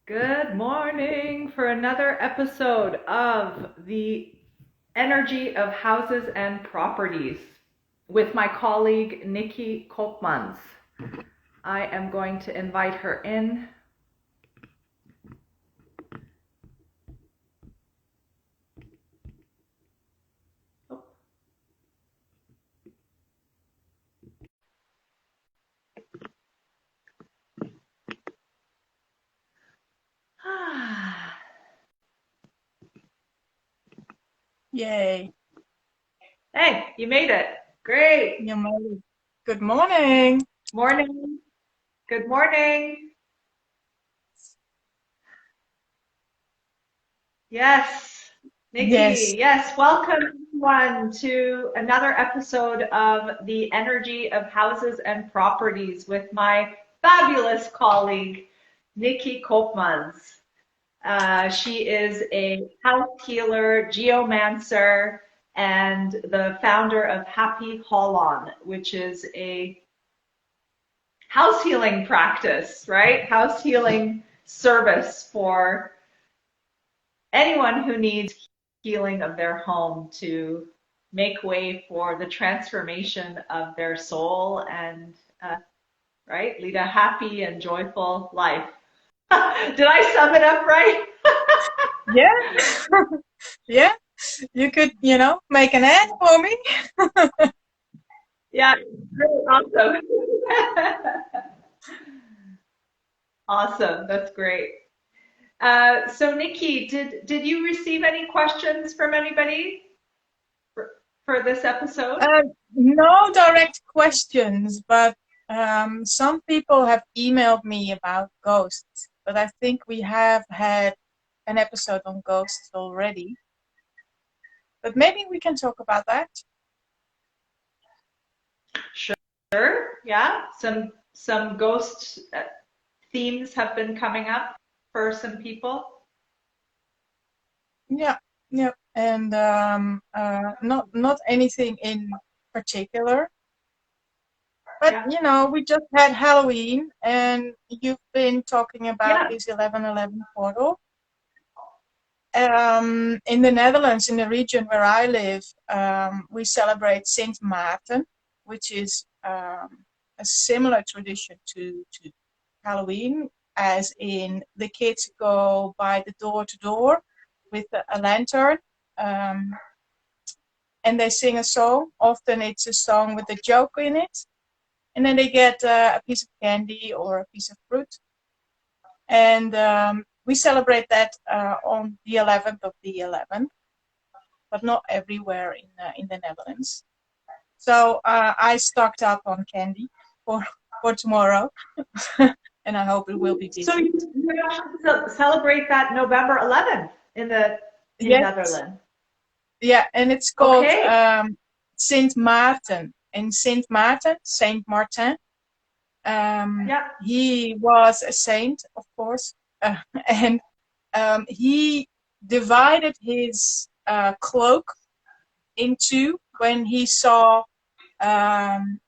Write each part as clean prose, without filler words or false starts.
Good morning for another episode of the Energy of Houses and Properties with my colleague Nicky Koopmans. I am going to invite her in. Yay. Hey, you made it. Great. You made it. Good morning. Morning. Good morning. Yes, Yes. Nikki. Yes, welcome everyone to another episode of the Energy of Houses and Properties with my fabulous colleague, Nicky Koopmans. She is a house healer, geomancer, and the founder of Happy Holon, which is a house healing practice, right? House healing service for anyone who needs healing of their home to make way for the transformation of their soul and right, lead a happy and joyful life. Did I sum it up right? Yeah. Yeah. You could, make an ad for me. Yeah, really awesome. Awesome, that's great. So Nikki, did you receive any questions from anybody for this episode? No direct questions, but some people have emailed me about ghosts. But I think we have had an episode on ghosts already. But maybe we can talk about that. Sure, yeah. Some ghost themes have been coming up for some people. Yeah. Yeah. And not anything in particular. But Yeah, we just had Halloween, and you've been talking about yeah, this 1111 portal. In the Netherlands, in the region where I live, we celebrate Sint Maarten, which is a similar tradition to Halloween, as in the kids go by the door to door with a lantern, um, and they sing a song. Often it's a song with a joke in it, and then they get a piece of candy or a piece of fruit. And we celebrate that on the 11th of the 11th, but not everywhere in the Netherlands. So I stocked up on candy for tomorrow, and I hope it will be so busy. you actually celebrate that November 11th in Yes, Netherlands. yeah, and it's called Okay, Sint Maarten. And Sint Maarten, Saint Martin, yeah, he was a saint, of course, and he divided his cloak in two when he saw um,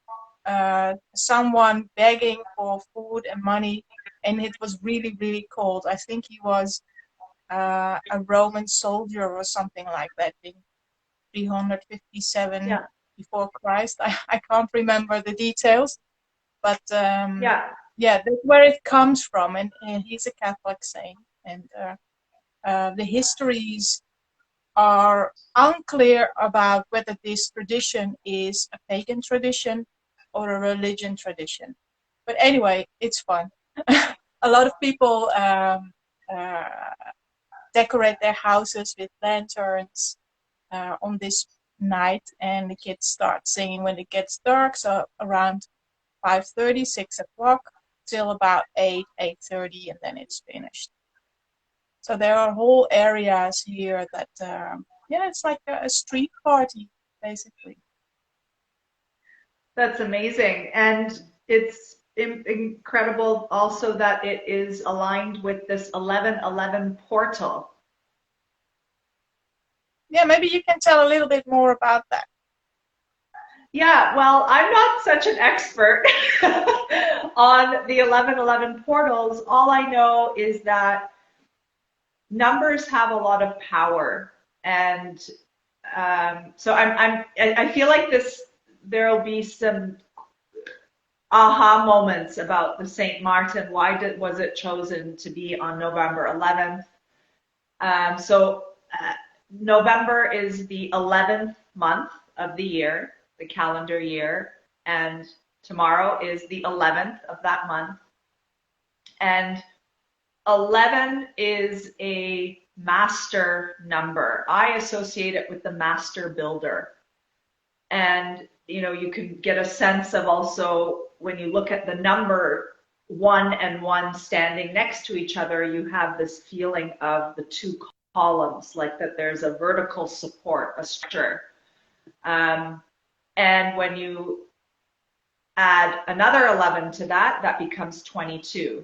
someone begging for food and money, and it was really, really cold. I think he was a Roman soldier or something like that in 357 yeah, before Christ. I can't remember the details, but yeah. yeah, that's where it comes from, and he's a Catholic saint, and the histories are unclear about whether this tradition is a pagan tradition or a religion tradition. But anyway, it's fun. A lot of people uh, decorate their houses with lanterns on this night, and the kids start singing when it gets dark, so around 5:30, 6 o'clock, till about 8:30, and then it's finished. So there are whole areas here that, yeah, it's like a street party, basically. That's amazing. And it's incredible also that it is aligned with this 1111 portal. Yeah, maybe you can tell a little bit more about that. Yeah, well, I'm not such an expert on the 1111 portals. All I know is that numbers have a lot of power, and so I feel like there'll be some aha moments about the St. Martin. Was it chosen to be on November 11th? November is the 11th month of the year, the calendar year, and tomorrow is the 11th of that month. And 11 is a master number. I associate it with the master builder. And, you can get a sense of also when you look at the number 1 and 1 standing next to each other, you have this feeling of the two columns, like that there's a vertical support, a structure. And when you add another 11 to that, that becomes 22.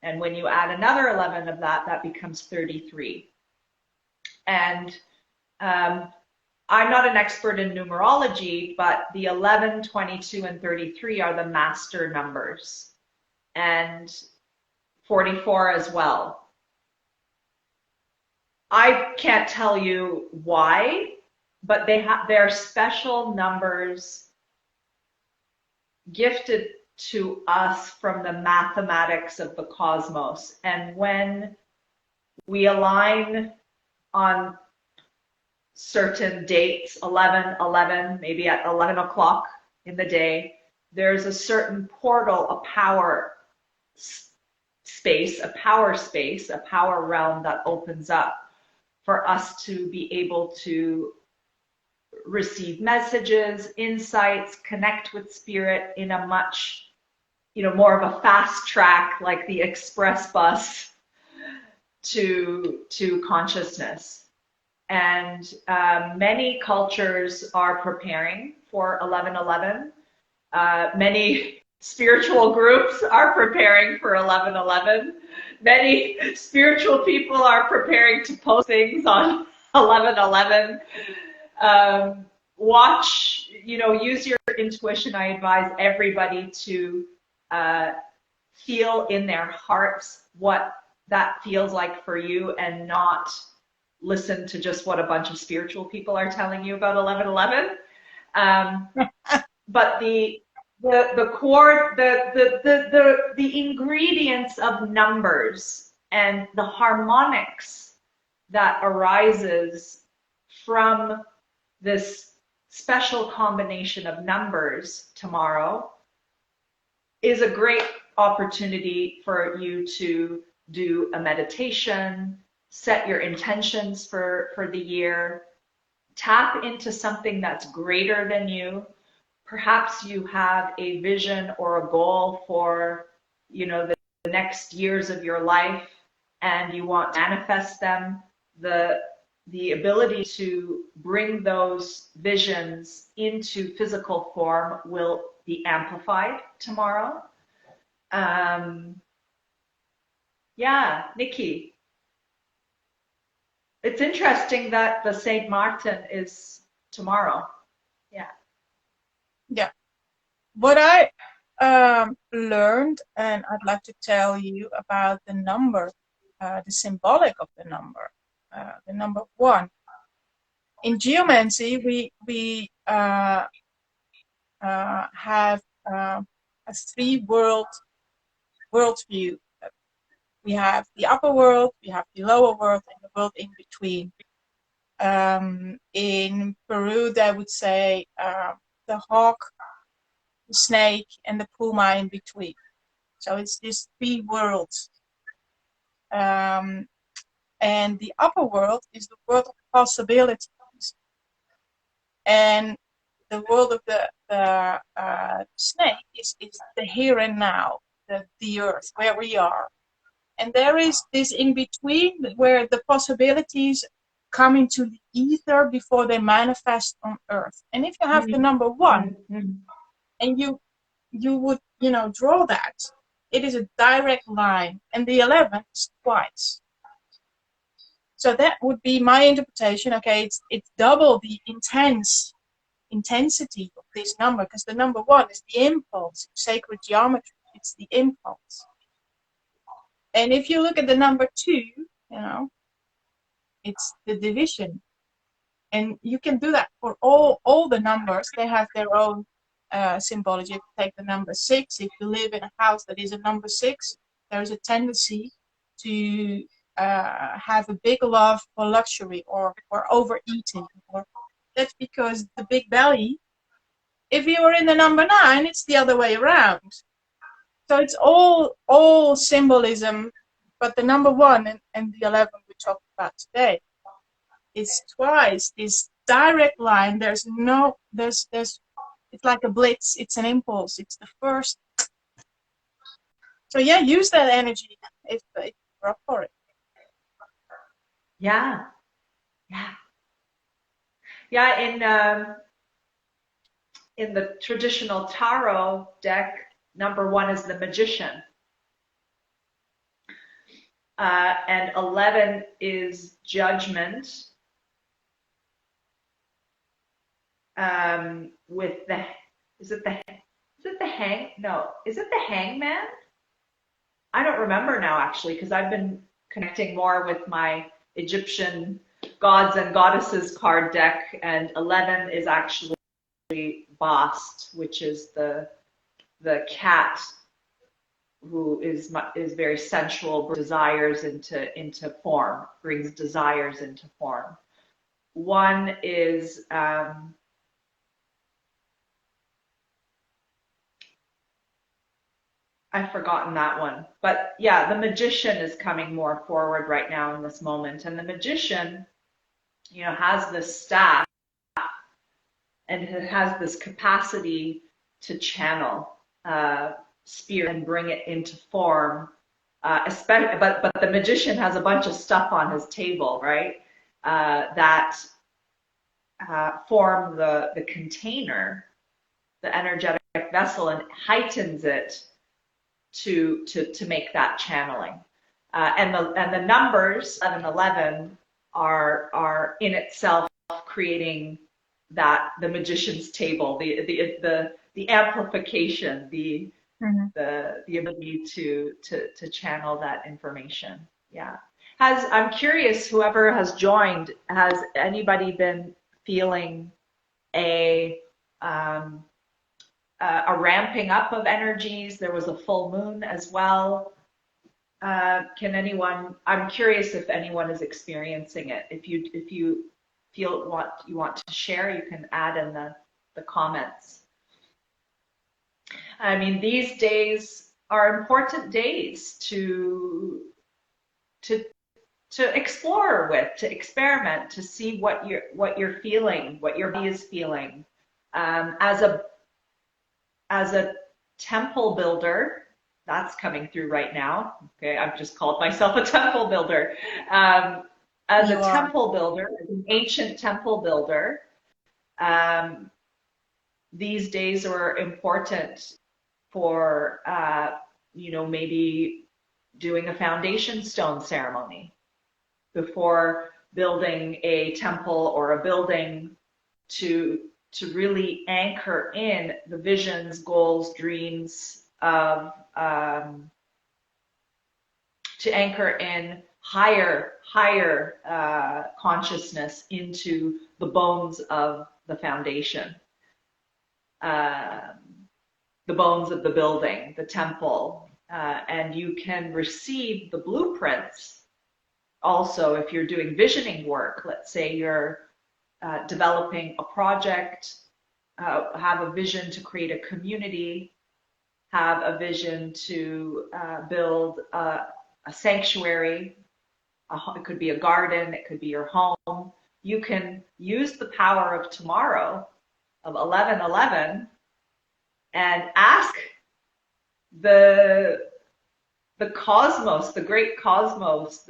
And when you add another 11 of that, that becomes 33. And I'm not an expert in numerology, but the 11, 22, and 33 are the master numbers, and 44 as well. I can't tell you why, but they're special numbers gifted to us from the mathematics of the cosmos. And when we align on certain dates, 11/11, maybe at 11 o'clock in the day, there's a certain portal, a power space, a power realm that opens up for us to be able to receive messages, insights, connect with spirit in a much, more of a fast track, like the express bus to consciousness. And many cultures are preparing for 11/11. Many spiritual groups are preparing for 11/11. Many spiritual people are preparing to post things on 11/11. Use your intuition. I advise everybody to feel in their hearts what that feels like for you, and not listen to just what a bunch of spiritual people are telling you about 11/11. But the core, the ingredients of numbers and the harmonics that arises from this special combination of numbers tomorrow is a great opportunity for you to do a meditation, set your intentions for the year, tap into something that's greater than you. Perhaps you have a vision or a goal for, the next years of your life, and you want to manifest them. The ability to bring those visions into physical form will be amplified tomorrow. Yeah, Nicky. It's interesting that the St. Martin is tomorrow. Yeah. Yeah. What I learned, and I'd like to tell you about the number, the symbolic of the number 1. In geomancy, we have a 3-world view. We have the upper world, we have the lower world, and the world in between. In Peru, they would say the hawk, the snake, and the puma in between. So it's these 3 worlds. And the upper world is the world of possibilities. And the world of the snake is the here and now, the earth, where we are. And there is this in between where the possibilities come into the ether before they manifest on earth. And if you have the number 1, and you would, draw that, it is a direct line, and the 11 is twice. So that would be my interpretation. Okay, it's double the intensity of this number, because the number 1 is the impulse, sacred geometry. It's the impulse. And if you look at the number 2, it's the division. And you can do that for all the numbers. They have their own symbology. If you take the number 6, if you live in a house that is a number 6, there is a tendency to have a big love for luxury or overeating. That's because the big belly, if you are in the number 9, it's the other way around. So it's all symbolism, but the number 1 and the 11 we talked about today is twice this direct line. There's it's like a blitz. It's an impulse. It's the first. So yeah, use that energy if you're up for it. Yeah. In the traditional tarot deck, number 1 is the magician. And 11 is judgment. With is it the hangman? I don't remember now, actually, because I've been connecting more with my Egyptian gods and goddesses card deck, and 11 is actually Bast, which is the cat who is very sensual, brings desires into form. 1 is I've forgotten that one. But yeah, the magician is coming more forward right now in this moment. And the magician, has this staff, and it has this capacity to channel spirit and bring it into form. Especially, but the magician has a bunch of stuff on his table, right? That form the container, the energetic vessel, and heightens it to make that channeling. And the numbers 11 are in itself creating the magician's table, the amplification, the ability to channel that information. Yeah. I'm curious, whoever has joined, has anybody been feeling a ramping up of energies? There was a full moon as well. I'm curious if anyone is experiencing it. If you feel what you want to share, you can add in the comments. I mean, these days are important days to explore with, to experiment, to see what you're feeling, what your body is feeling. As a temple builder, that's coming through right now. Okay, I've just called myself a temple builder. As an ancient temple builder, these days are important for, maybe doing a foundation stone ceremony before building a temple or a building, to really anchor in the visions, goals, dreams of, to anchor in higher consciousness into the bones of the foundation, the bones of the building, the temple, and you can receive the blueprints. Also, if you're doing visioning work, let's say you're developing a project, have a vision to create a community, have a vision to build a sanctuary. It could be a garden, it could be your home. You can use the power of tomorrow, of 11/11, and ask the cosmos, the great cosmos,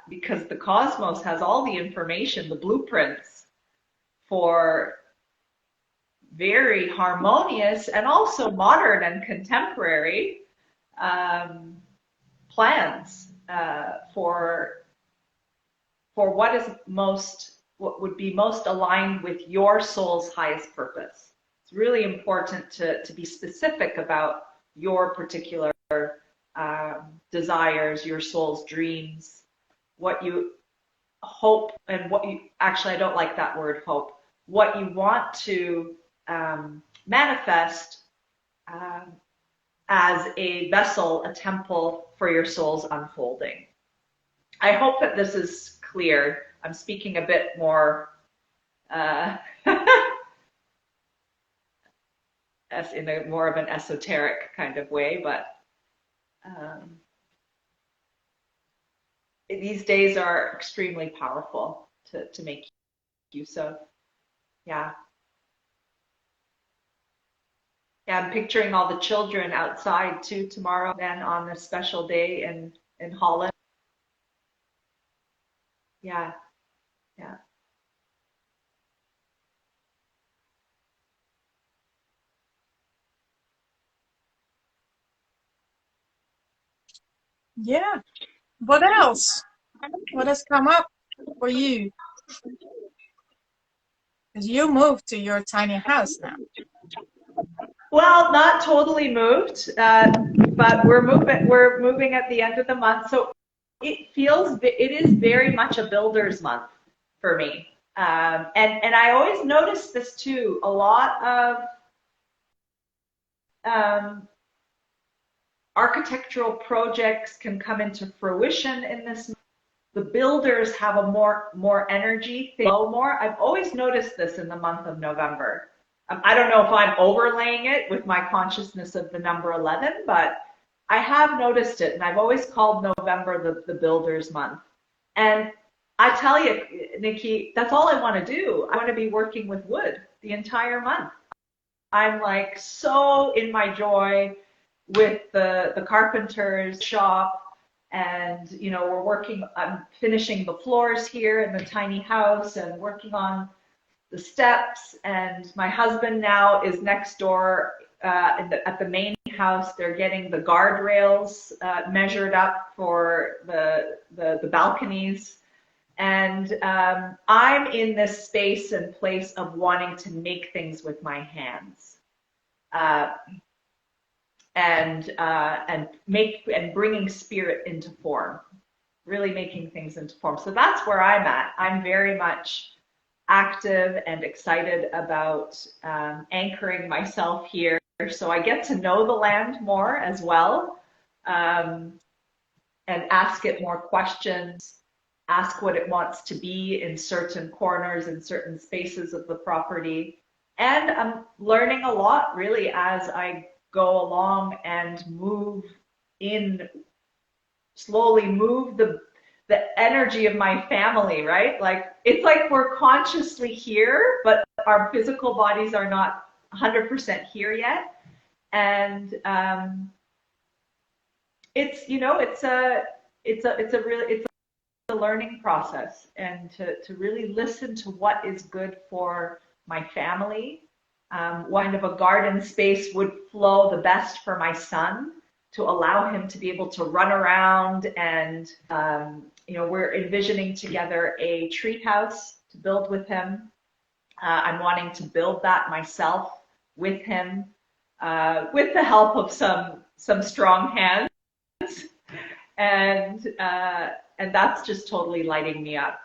because the cosmos has all the information, the blueprints for very harmonious and also modern and contemporary plans for what would be most aligned with your soul's highest purpose. really important to be specific about your particular desires, your soul's dreams, what you hope, and what you, actually I don't like that word hope, what you want to manifest as a vessel, a temple for your soul's unfolding. I hope that this is clear. I'm speaking a bit more as in a more of an esoteric kind of way, but these days are extremely powerful to make use of. Yeah. Yeah, I'm picturing all the children outside too tomorrow and on this special day in Holland. Yeah, yeah. Yeah. What else? What has come up for you? Because you moved to your tiny house now. Well, not totally moved, but we're moving. We're moving at the end of the month, so it is very much a builder's month for me. And I always notice this too. A lot of architectural projects can come into fruition in this. The builders have a more energy, flow more. I've always noticed this in the month of November. I don't know if I'm overlaying it with my consciousness of the number 11, but I have noticed it, and I've always called November the builder's month. And I tell you, Nicky, that's all I want to do. I want to be working with wood the entire month. I'm like so in my joy with the carpenter's shop. And, you know, I'm finishing the floors here in the tiny house and working on the steps. And my husband now is next door at the main house. They're getting the guardrails measured up for the balconies. And I'm in this space and place of wanting to make things with my hands. And bringing spirit into form, really making things into form. So that's where I'm at. I'm very much active and excited about anchoring myself here, so I get to know the land more as well, and ask it more questions, ask what it wants to be in certain corners, in certain spaces of the property. And I'm learning a lot really as I go along and slowly move the energy of my family, right? Like, it's like we're consciously here, but our physical bodies are not 100% here yet. And it's, you know, it's a learning process, and to really listen to what is good for my family. What kind of a garden space would flow the best for my son to allow him to be able to run around. And, you know, we're envisioning together a treehouse to build with him. I'm wanting to build that myself with him, with the help of some strong hands. And that's just totally lighting me up.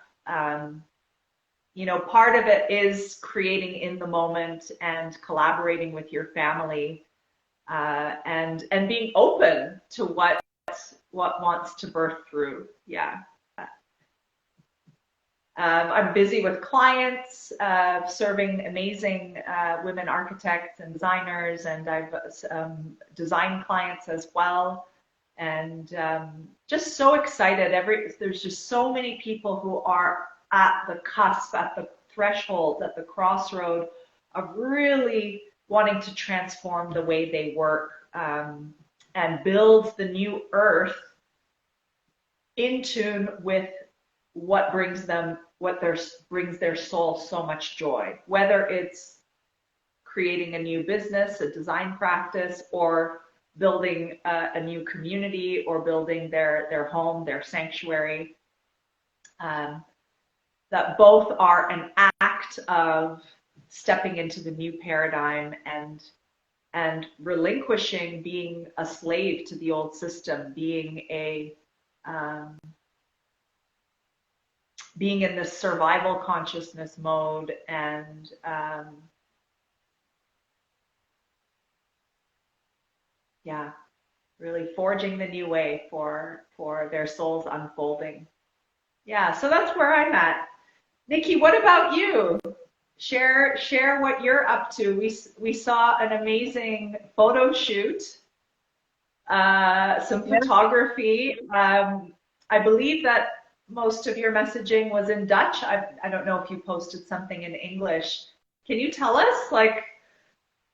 You know, part of it is creating in the moment and collaborating with your family, and being open to what wants to birth through. Yeah. I'm busy with clients, serving amazing women architects and designers, and I've design clients as well. And just so excited. There's just so many people who are at the cusp, at the threshold, at the crossroad of really wanting to transform the way they work, and build the new earth in tune with what brings their soul so much joy, whether it's creating a new business, a design practice, or building a new community, or building their home, their sanctuary. That both are an act of stepping into the new paradigm and relinquishing being a slave to the old system, um, being in this survival consciousness mode, and yeah, really forging the new way for their souls unfolding. Yeah, so that's where I'm at. Nicky, what about you? Share what you're up to. We saw an amazing photo shoot, some Yeah. photography. I believe that most of your messaging was in Dutch. I don't know if you posted something in English. Can you tell us, like?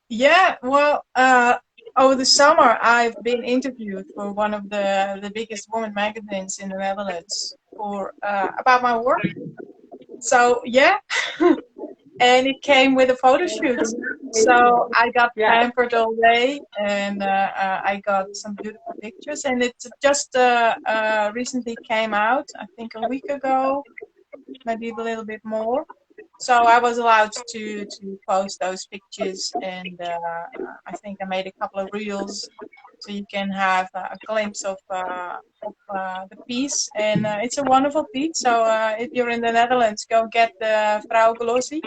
Yeah, well, over the summer, I've been interviewed for one of the biggest woman magazines in the Netherlands for about my work. So yeah, and it came with a photo shoot. So I got Yeah. pampered all day, and I got some beautiful pictures. And it just recently came out, I think a week ago, maybe a little bit more. So I was allowed to post those pictures, and I think I made a couple of reels, so you can have a glimpse of the piece. And it's a wonderful piece. So if you're in the Netherlands, go get the Vrouw Glossie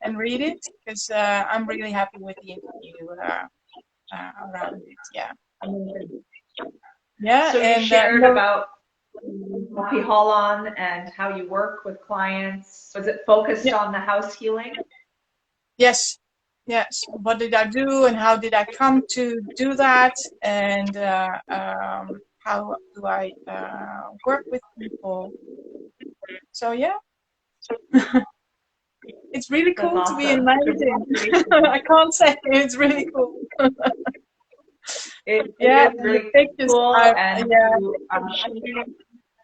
and read it, because I'm really happy with the interview around it. Yeah. Yeah. So you And shared about Happy Holland and how you work with clients. Was it focused yeah. on the house healing? Yes. Yes. What did I do, and how did I come to do that? And how do I work with people? So yeah, it's really That's cool to be in awesome. magazine. I can't say it's really cool. It Yeah, is and the really pictures cool, are and yeah, you shining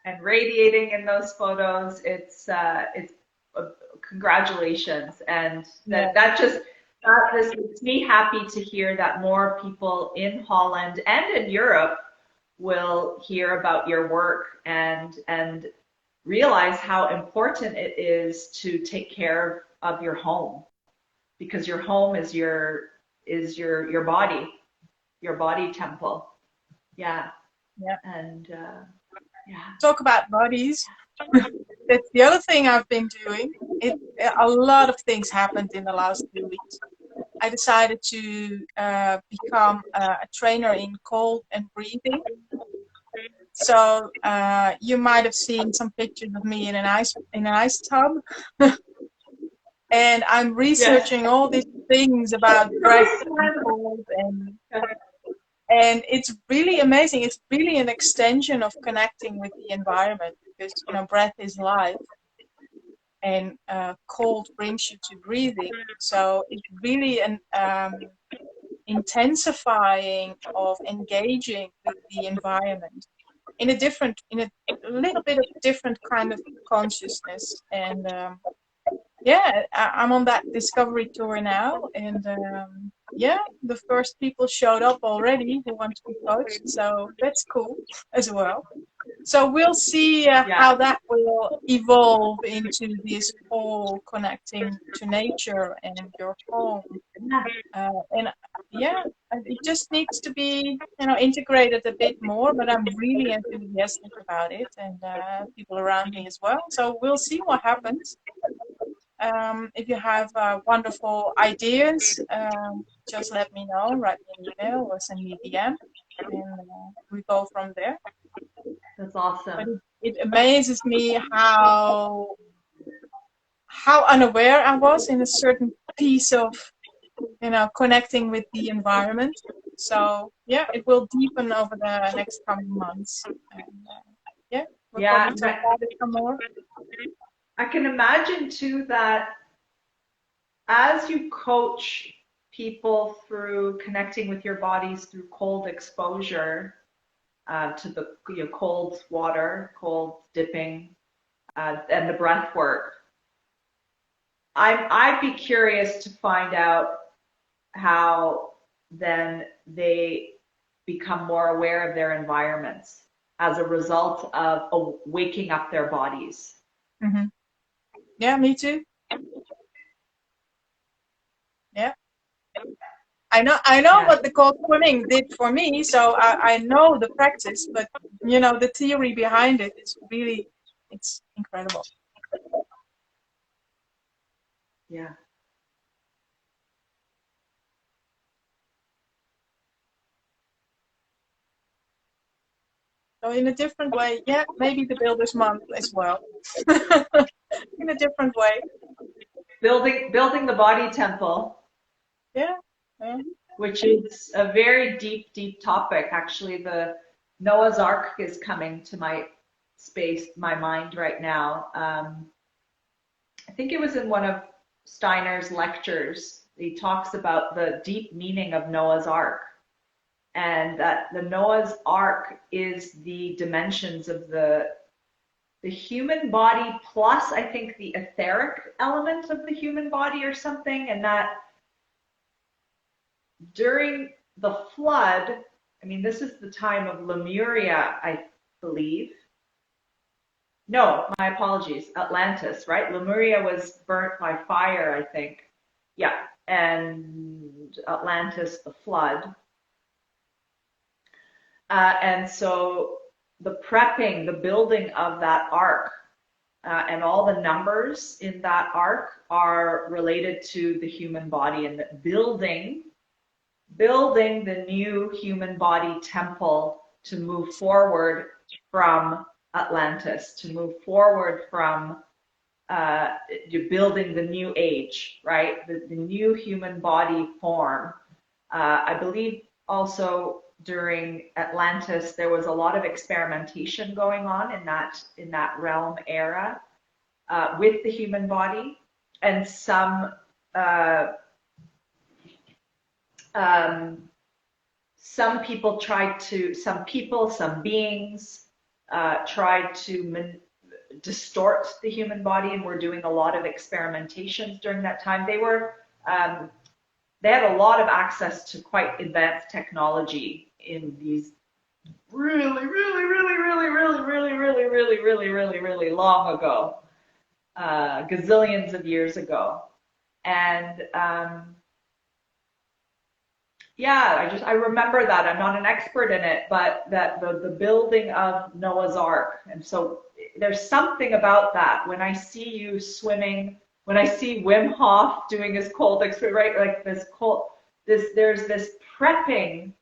and radiating in those photos. It's congratulations, and yeah, that this makes me happy to hear that more people in Holland and in Europe will hear about your work and realize how important it is to take care of your home, because your home is your body, your body temple. Yeah. yeah. And yeah. Talk about bodies. That's the other thing I've been doing. A lot of things happened in the last 2 weeks. I decided to become a trainer in cold and breathing. So you might have seen some pictures of me in an ice tub, and I'm Yes. researching all these things about breath and cold, and it's really amazing. It's really an extension of connecting with the environment, because breath is life, and cold brings you to breathing. So it's really an intensifying of engaging with the environment in a little bit of different kind of consciousness. And yeah, I'm on that discovery tour now, and yeah, the first people showed up already who want to be coached, so that's cool as well. So we'll see Yeah. how that will evolve into this whole connecting to nature and your home. And yeah, it just needs to be, integrated a bit more, but I'm really enthusiastic about it, and people around me as well. So we'll see what happens. If you have wonderful ideas, just let me know, write me an email or send me a DM, and we go from there. That's But awesome. it amazes me how unaware I was in a certain piece of, connecting with the environment. So yeah, it will deepen over the next coming months. And yeah, we'll Yeah. probably talk about it some more. I can imagine too that as you coach people through connecting with your bodies through cold exposure, to the cold water, cold dipping, and the breath work, I'd be curious to find out how then they become more aware of their environments as a result of waking up their bodies. Mm-hmm. Yeah, me too. Yeah. I know Yeah. what the cold swimming did for me, so I know the practice, but the theory behind it is really, it's incredible. Yeah. So in a different way, yeah, maybe the Builder's Month as well. In a different way. Building the body temple. Yeah. Yeah. Which is a very deep, deep topic. Actually, the Noah's Ark is coming to my mind right now. I think it was in one of Steiner's lectures. He talks about the deep meaning of Noah's Ark, and that the Noah's Ark is the dimensions of the human body plus, I think, the etheric element of the human body or something, and that during the flood, I mean, this is the time of Lemuria, I believe. No, my apologies, Atlantis, right? Lemuria was burnt by fire, I think. Yeah, and Atlantis, the flood. And so the prepping, the building of that ark, and all the numbers in that ark are related to the human body and the building the new human body temple to move forward from Atlantis, to move forward from you're building the new age, right? The new human body form. I believe also during Atlantis there was a lot of experimentation going on in that realm era with the human body, and some people tried to, some beings tried to distort the human body, and were doing a lot of experimentations during that time. They had a lot of access to quite advanced technology in these really, really, really, really, really, really, really, really, really, really, really long ago, gazillions of years ago. And yeah, I remember that. I'm not an expert in it, but that the building of Noah's Ark. And so there's something about that. When I see you swimming, when I see Wim Hof doing his cold experiment, right? Like there's this prepping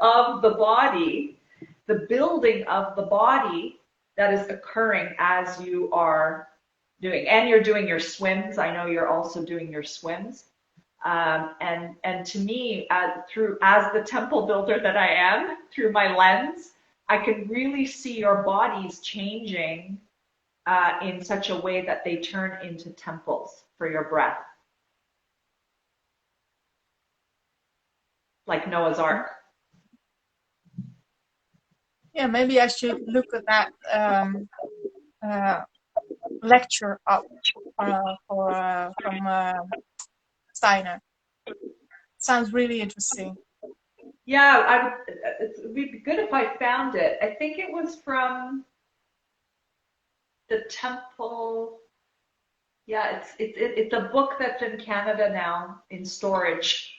of the body, the building of the body that is occurring as you are doing, and you're doing your swims. I know you're also doing your swims. And to me, as the temple builder that I am, through my lens, I can really see your bodies changing in such a way that they turn into temples for your breath, like Noah's Ark. Yeah, maybe I should look at that lecture up from Steiner. Sounds really interesting. Yeah, it would be good if I found it. I think it was from the temple. Yeah, it's a book that's in Canada now in storage.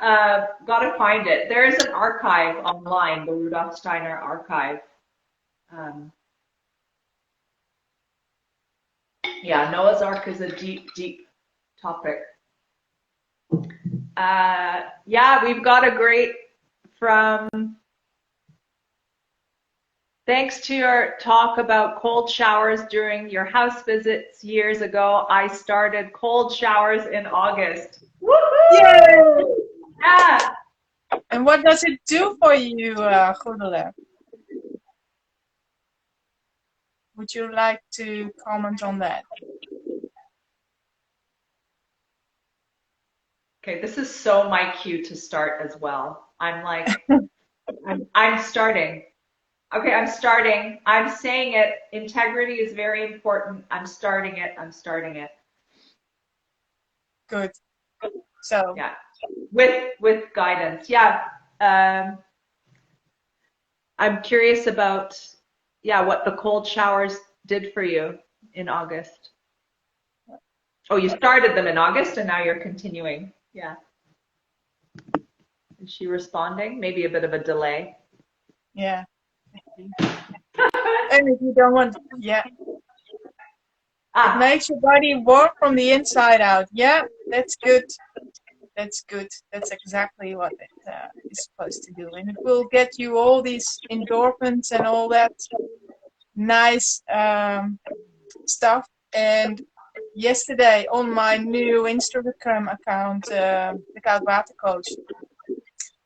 Gotta find it. There is an archive online, the Rudolf Steiner archive. Um, yeah, Noah's Ark is a deep, deep topic. Yeah, we've got a great from. Thanks to your talk about cold showers during your house visits years ago, I started cold showers in August. Woohoo! Yeah. And what does it do for you, Goedele? Would you like to comment on that? Okay, this is so my cue to start as well. I'm like, I'm starting. Okay, I'm starting. I'm saying it. Integrity is very important. I'm starting it. I'm starting it. Good. So yeah, with guidance. Yeah, I'm curious about what the cold showers did for you in August. Oh, you started them in August and now you're continuing. Yeah. Is she responding? Maybe a bit of a delay. Yeah. And if you don't want, yeah, it Ah, makes your body warm from the inside out. Yeah, that's good. That's good. That's exactly what it is supposed to do. And it will get you all these endorphins and all that nice stuff. And yesterday on my new Instagram account, the Koudwater Coach,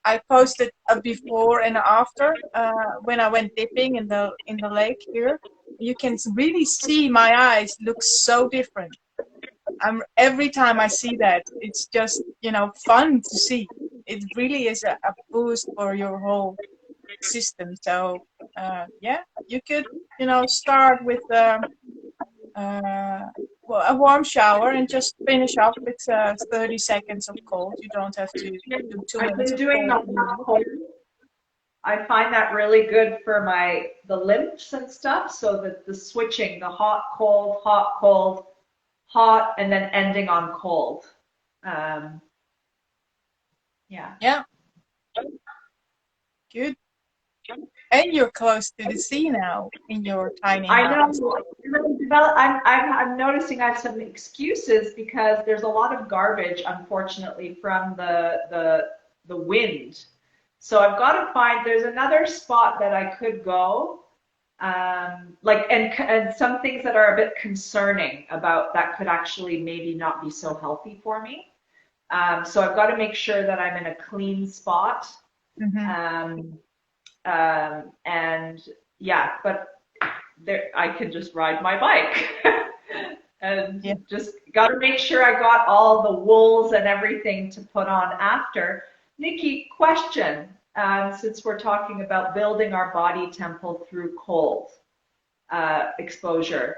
I posted a before and after when I went dipping in the lake here. You can really see my eyes look so different. Every time I see that, it's just fun to see. It really is a boost for your whole system. So yeah, you could start with well, a warm shower and just finish off with 30 seconds of cold. You don't have to do I've 2 minutes been of doing the cold. hot cold. I find that really good for the lymphs and stuff. So that the switching, the hot, cold, hot, and then ending on cold. Um, yeah. Yeah, good. And you're close to the sea now in your tiny I house. know. I'm noticing I have some excuses because there's a lot of garbage, unfortunately, from the wind. So I've got to find. There's another spot that I could go, like and some things that are a bit concerning about that could actually maybe not be so healthy for me. So I've got to make sure that I'm in a clean spot. Mm-hmm. Um, and yeah, but there I can just ride my bike and Yeah. just got to make sure I got all the wools and everything to put on after. Nicky, question, since we're talking about building our body temple through cold exposure,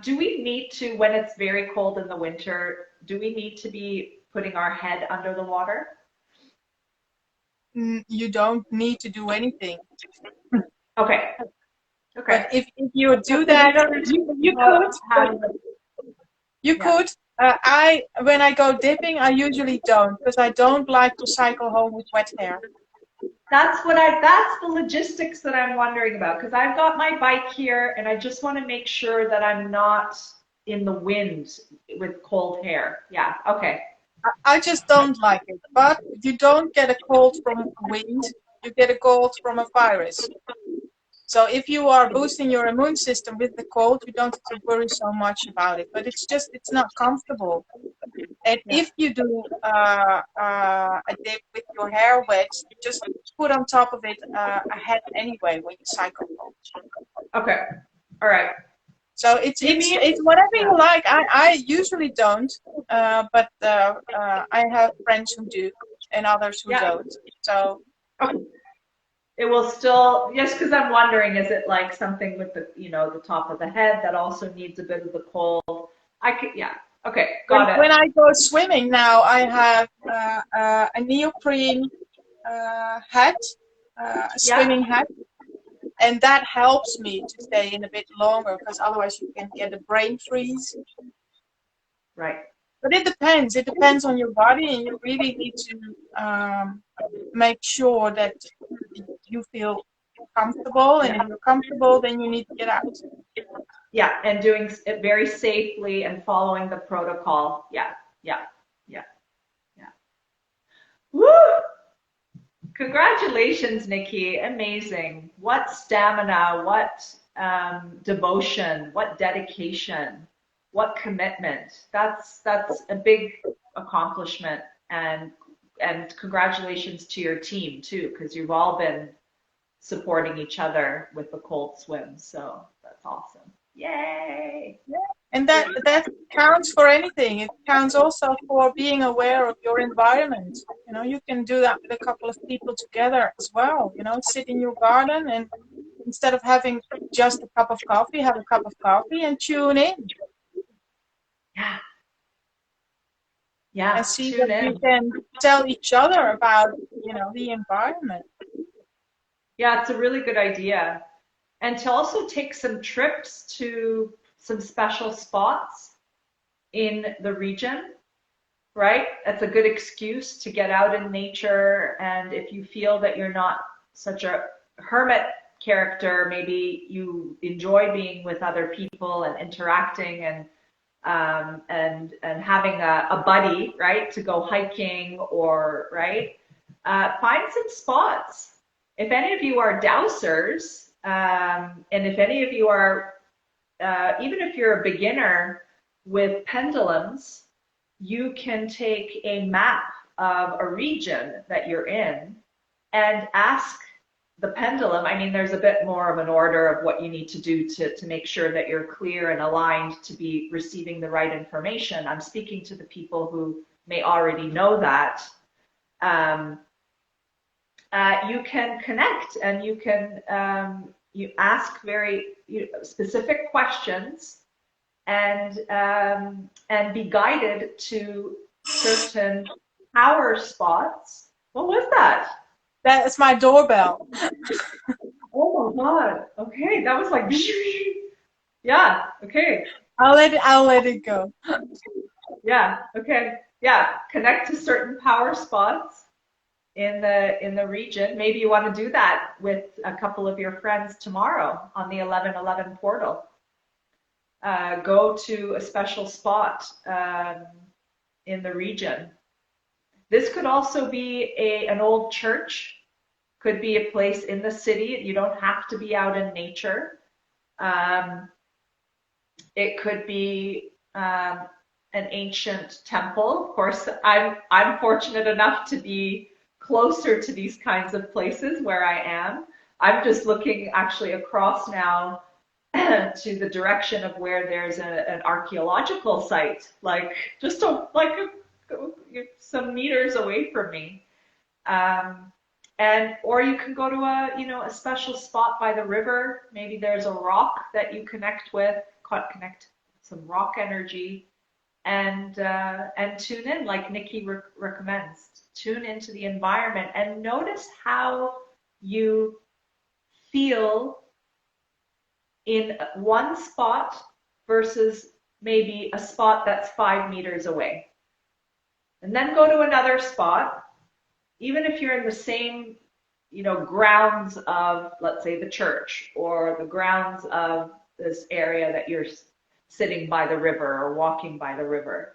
do we need to, when it's very cold in the winter, do we need to be putting our head under the water? You don't need to do anything. Okay, But okay. if you do Because that, you know, there's you how, could. how, You yeah. could. I when I go dipping, I usually don't because I don't like to cycle home with wet hair. That's the logistics that I'm wondering about because I've got my bike here and I just want to make sure that I'm not in the wind with cold hair. Yeah, okay. I just don't like it. But you don't get a cold from wind. You get a cold from a virus. So if you are boosting your immune system with the cold, you don't have to worry so much about it. But it's not comfortable. And Yeah. if you do a dip with your hair wet, just put on top of it a hat anyway when you cycle home. Okay. All right. So it's whatever you like. I usually don't, but I have friends who do and others who Yeah. don't. So Okay. It will still, just because I'm wondering, is it like something with the top of the head that also needs a bit of the cold? Yeah. Okay. Got when it. I go swimming now, I have a neoprene hat, a Yeah. swimming hat, and that helps me to stay in a bit longer because otherwise you can get a brain freeze. Right. But it depends. It depends on your body, and you really need to make sure that you feel comfortable. And Yeah. if you're comfortable, then you need to get out. Yeah. And doing it very safely and following the protocol. Yeah. Yeah. Yeah. Yeah. Woo! Congratulations, Nikki. Amazing. What stamina, what devotion, what dedication, what commitment. That's a big accomplishment and congratulations to your team too, because you've all been supporting each other with the cold swim. So that's awesome. Yay. Yeah. And that counts for anything. It counts also for being aware of your environment. You can do that with a couple of people together as well. Sit in your garden and instead of having just a cup of coffee, have a cup of coffee and tune in Yeah. and Yeah. see what Tune you in. can tell each other about, the environment. Yeah, it's a really good idea. And to also take some trips to some special spots. in the region, right? That's a good excuse to get out in nature. And if you feel that you're not such a hermit character, maybe you enjoy being with other people and interacting and having a buddy, right, to go hiking or, right, find some spots. If any of you are dowsers, and if any of you are, even if you're a beginner with pendulums, you can take a map of a region that you're in and ask the pendulum. I mean, there's a bit more of an order of what you need to do to make sure that you're clear and aligned to be receiving the right information. I'm speaking to the people who may already know that. You can connect and you can you ask very specific questions and be guided to certain power spots. What was that? That is my doorbell. Oh my God. Okay, that was like, yeah. Okay. I'll let it go. Yeah. Okay. Yeah. Connect to certain power spots in the region. Maybe you want to do that with a couple of your friends tomorrow on the 1111 portal. Go to a special spot in the region. This could also be an old church, could be a place in the city. You don't have to be out in nature. It could be an ancient temple. Of course, I'm fortunate enough to be closer to these kinds of places where I am. I'm just looking actually across now to the direction of where there's an archaeological site, like just some meters away from me. And or you can go to a special spot by the river. Maybe there's a rock that you connect with, connect some rock energy, and tune in like Nicky recommends. Tune into the environment and notice how you feel in one spot versus maybe a spot that's 5 meters away. And then go to another spot, even if you're in the same, grounds of, let's say, the church or the grounds of this area that you're sitting by the river or walking by the river.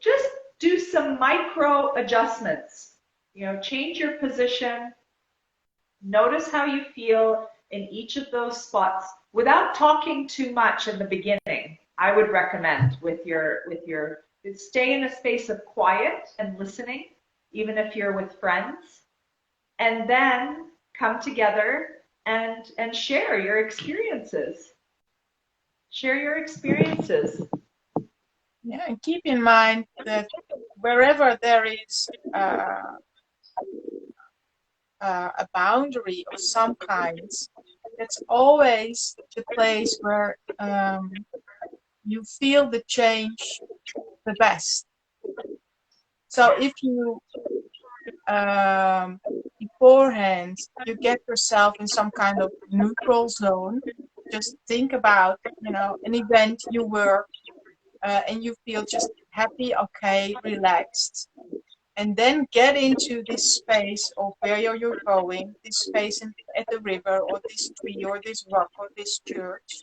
Just do some micro adjustments. Change your position. Notice how you feel in each of those spots without talking too much in the beginning. I would recommend with your stay in a space of quiet and listening, even if you're with friends, and then come together and share your experiences. Share your experiences. Yeah, and keep in mind that wherever there is a boundary of some kind, it's always the place where you feel the change the best. So if you beforehand you get yourself in some kind of neutral zone, just think about an event you were and you feel just happy, okay, relaxed. And then get into this space of where you're going, this space at the river, or this tree, or this rock, or this church,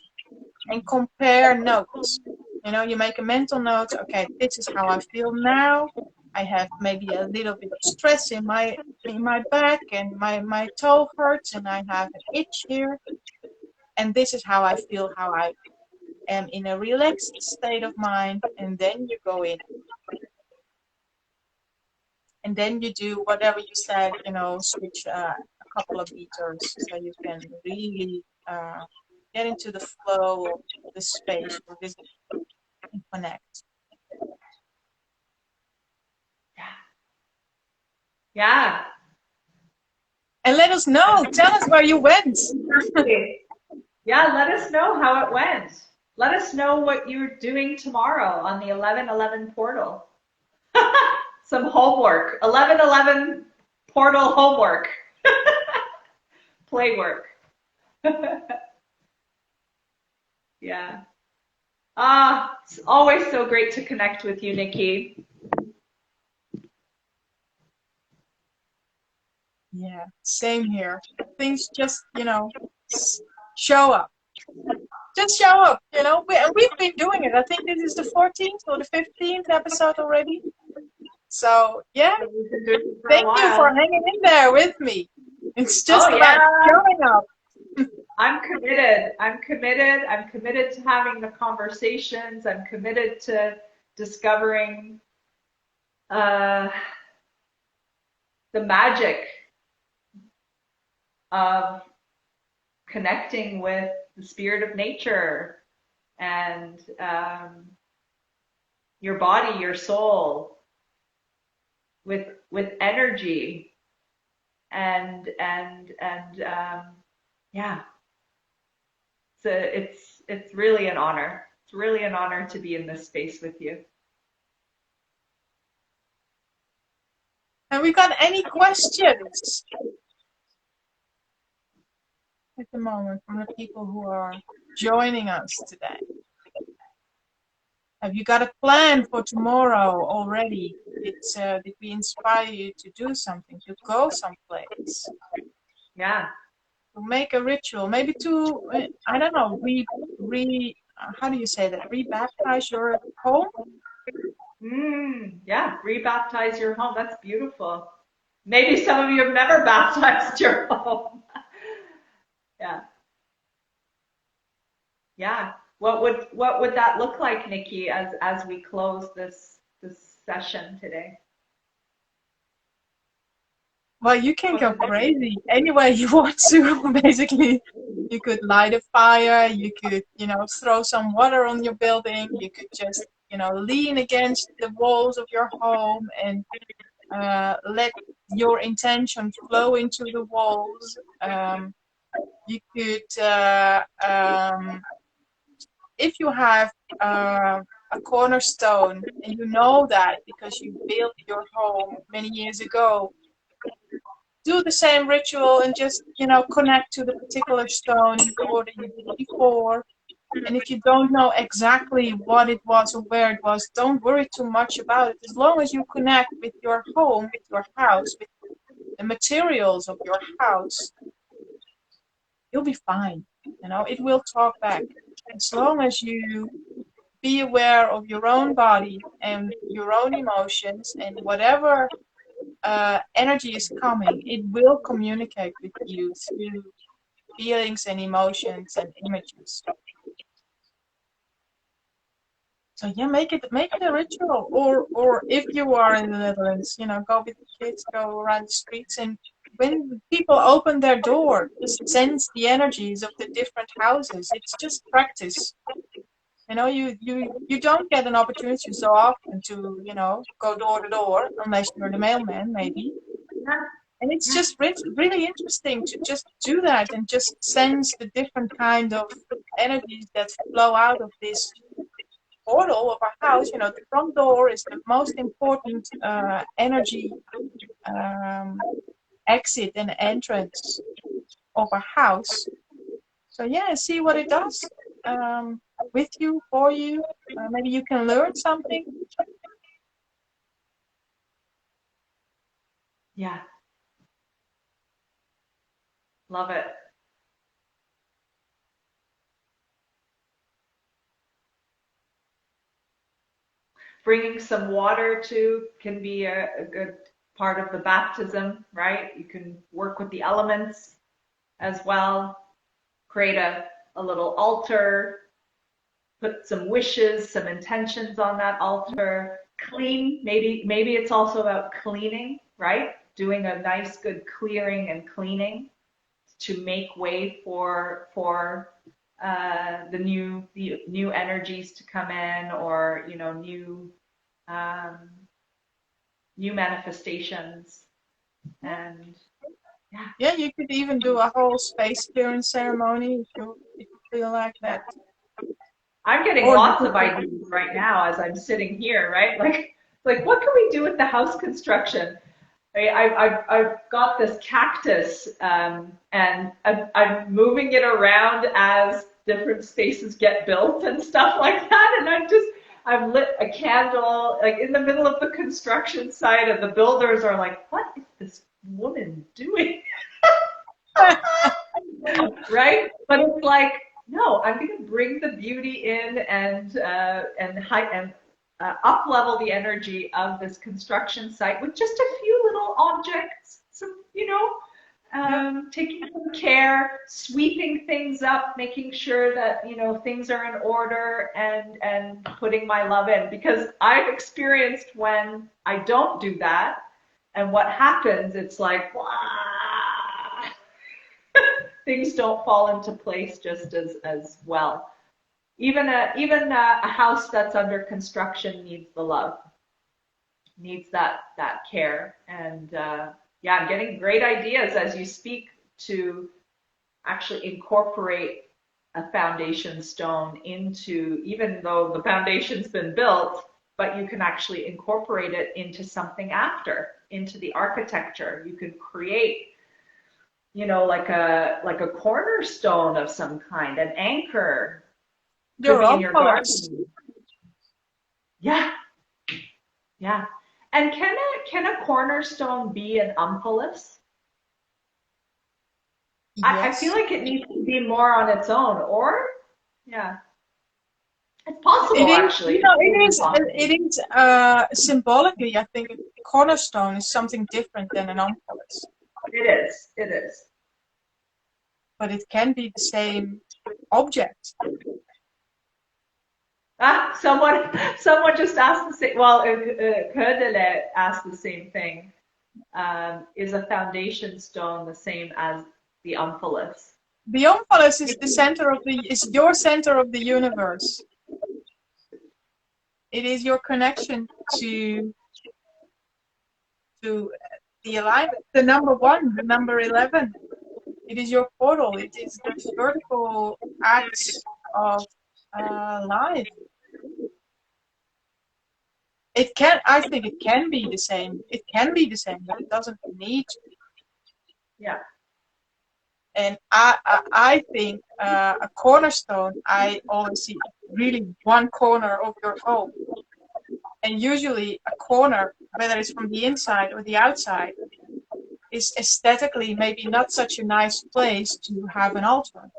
and compare notes. You make a mental note, okay, this is how I feel now. I have maybe a little bit of stress in my back, and my toe hurts, and I have an itch here. And this is how I feel, how I am in a relaxed state of mind. And then you go in. And then you do whatever you said, switch a couple of meters so you can really get into the flow of the space or visit and connect. Yeah. And let us know. Tell us where you went. Yeah, let us know how it went. Let us know what you're doing tomorrow on the 1111 portal. Some homework. 1111 portal homework. Play work. Yeah. It's always so great to connect with you, Nicky. Yeah, same here. Things just, show up. Just show up, we've been doing it. I think this is the 14th or the 15th episode already. So, yeah, We've been doing it for a thank you for while. hanging in there with me. It's just Oh about yeah, showing up. I'm committed. I'm committed. I'm committed to having the conversations. I'm committed to discovering uh, the magic of connecting with the spirit of nature and your body, your soul, with energy and yeah. So it's really an honor. It's really an honor to be in this space with you. Have we got any questions at the moment from the people who are joining us today? Have you got a plan for tomorrow already? Did we inspire you to do something, to go someplace, Yeah. to make a ritual, maybe to, I don't know, how do you say that? Rebaptize your home? Yeah. Rebaptize your home. That's beautiful. Maybe some of you have never baptized your home. Yeah. Yeah. What would that look like, Nikki, as we close this session today? Well, you can go crazy any way you want to, basically. You could light a fire, you could, throw some water on your building, you could just, lean against the walls of your home and let your intention flow into the walls. You could, if you have a cornerstone and you know that because you built your home many years ago, do the same ritual and just, connect to the particular stone in the order you did before. And if you don't know exactly what it was or where it was, don't worry too much about it. As long as you connect with your home, with your house, with the materials of your house, you'll be fine. It will talk back. As long as you be aware of your own body and your own emotions and whatever energy is coming, it will communicate with you through feelings and emotions and images. So yeah, make it a ritual. Or if you are in the Netherlands, go with the kids, go around the streets, and when people open their door, just sense the energies of the different houses. It's just practice. You don't get an opportunity so often to, go door to door, unless you're the mailman, maybe. And it's just really interesting to just do that and just sense the different kind of energies that flow out of this portal of our house. The front door is the most important energy exit and entrance of a house. So yeah, see what it does with you, for you. Maybe you can learn something. Yeah. Love it. Bringing some water too can be a good part of the baptism, right? You can work with the elements as well. Create a little altar, put some wishes, some intentions on that altar. Clean, maybe it's also about cleaning, right? Doing a nice good clearing and cleaning to make way for the new energies to come in, or um, new manifestations. And yeah. Yeah, you could even do a whole space clearing ceremony if you feel like that. I'm getting Or you lots could of ideas right now as I'm sitting here, right? Like what can we do with the house construction? I've got this cactus, and I'm moving it around as different spaces get built and stuff like that. And I've lit a candle like in the middle of the construction site, and the builders are like, "What is this woman doing?" Right? But it's like, no, I'm going to bring the beauty in and up level the energy of this construction site with just a few little objects, some, taking some care, sweeping things up, making sure that, things are in order, and putting my love in. Because I've experienced when I don't do that, and what happens, it's like, wow, things don't fall into place just as well. Even a house that's under construction needs the love, needs that care. And yeah, I'm getting great ideas as you speak to actually incorporate a foundation stone into, even though the foundation's been built, but you can actually incorporate it into something after, into the architecture. You could create, like a cornerstone of some kind, an anchor. Could be in your garden. Yeah. Yeah. And can a cornerstone be an umphalis? Yes. I feel like it needs to be more on its own, or yeah, it's possible actually. It is symbolically. I think a cornerstone is something different than an umphalis. It is. But it can be the same object. Someone just asked the same. Well, Ködele asked the same thing. Is a foundation stone the same as the umphalis? The umphalis is your center of the universe. It is your connection to the alignment, the number 1, the number 11. It is your portal. It is the vertical acts of life. I think it can be the same. It can be the same, but it doesn't need to be. Yeah. And I think a cornerstone, I always see really one corner of your home. And usually a corner, whether it's from the inside or the outside, is aesthetically maybe not such a nice place to have an altar.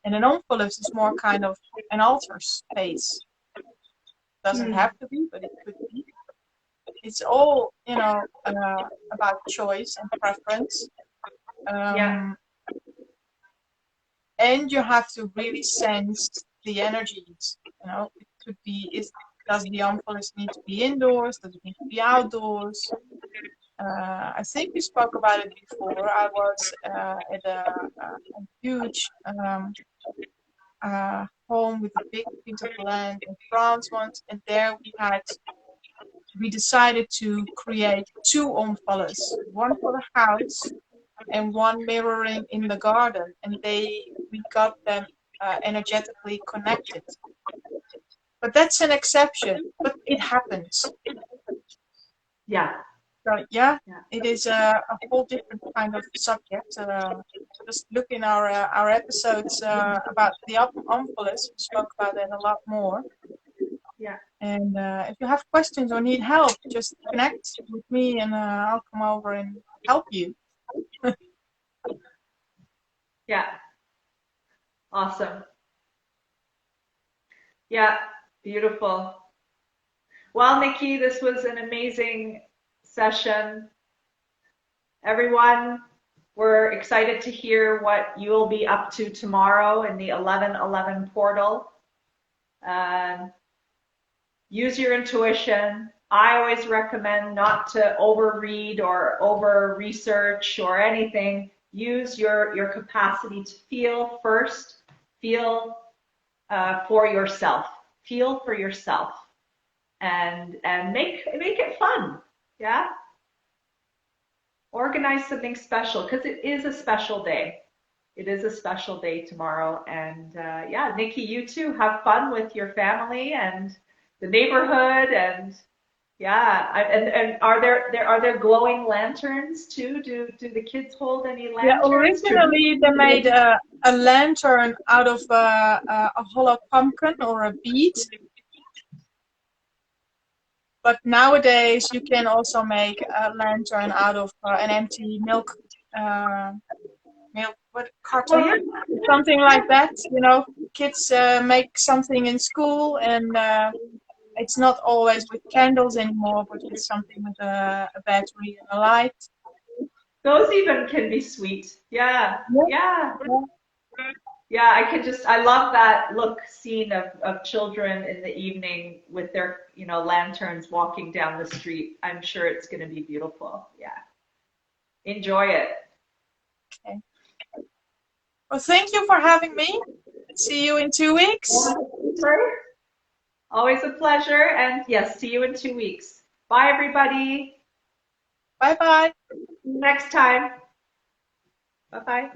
And an umphalis is more kind of an altar space. Doesn't have to be, but it could be. It's all, about choice and preference. Yeah. And you have to really sense the energies. It could be, does the umphalis need to be indoors? Does it need to be outdoors? I think we spoke about it before. I was at a huge home with a big piece of land in France once, and there we decided to create 2 umphalis, one for the house and one mirroring in the garden, and we got them energetically connected. But that's an exception, but it happens. Yeah. So yeah, it is a whole different kind of subject. Just look in our episodes about the umphalis. We spoke about that a lot more. Yeah. And if you have questions or need help, just connect with me, and I'll come over and help you. Yeah. Awesome. Yeah. Beautiful. Well, Nicky, this was an amazing session. Everyone, we're excited to hear what you'll be up to tomorrow in the 1111 portal. Use your intuition. I always recommend not to overread or over research or anything. Use your capacity to feel first. Feel for yourself. Feel for yourself, and make it fun. Yeah. Organize something special, because it is a special day. It is a special day tomorrow. And yeah, Nicky, you too, have fun with your family and the neighborhood. And yeah, and are there glowing lanterns too? Do the kids hold any lanterns? Yeah, originally they made a lantern out of a hollow pumpkin or a bead. But nowadays you can also make a lantern out of an empty milk Oh, carton, yeah. something like that. You know, kids make something in school, and it's not always with candles anymore, but with something with a battery and a light. Those even can be sweet. Yeah, yeah. Yeah. Yeah, I love that look scene of children in the evening with their, lanterns walking down the street. I'm sure it's going to be beautiful. Yeah. Enjoy it. Okay. Well, thank you for having me. See you in 2 weeks. Always a pleasure. And yes, see you in 2 weeks. Bye, everybody. Bye bye. Next time. Bye bye.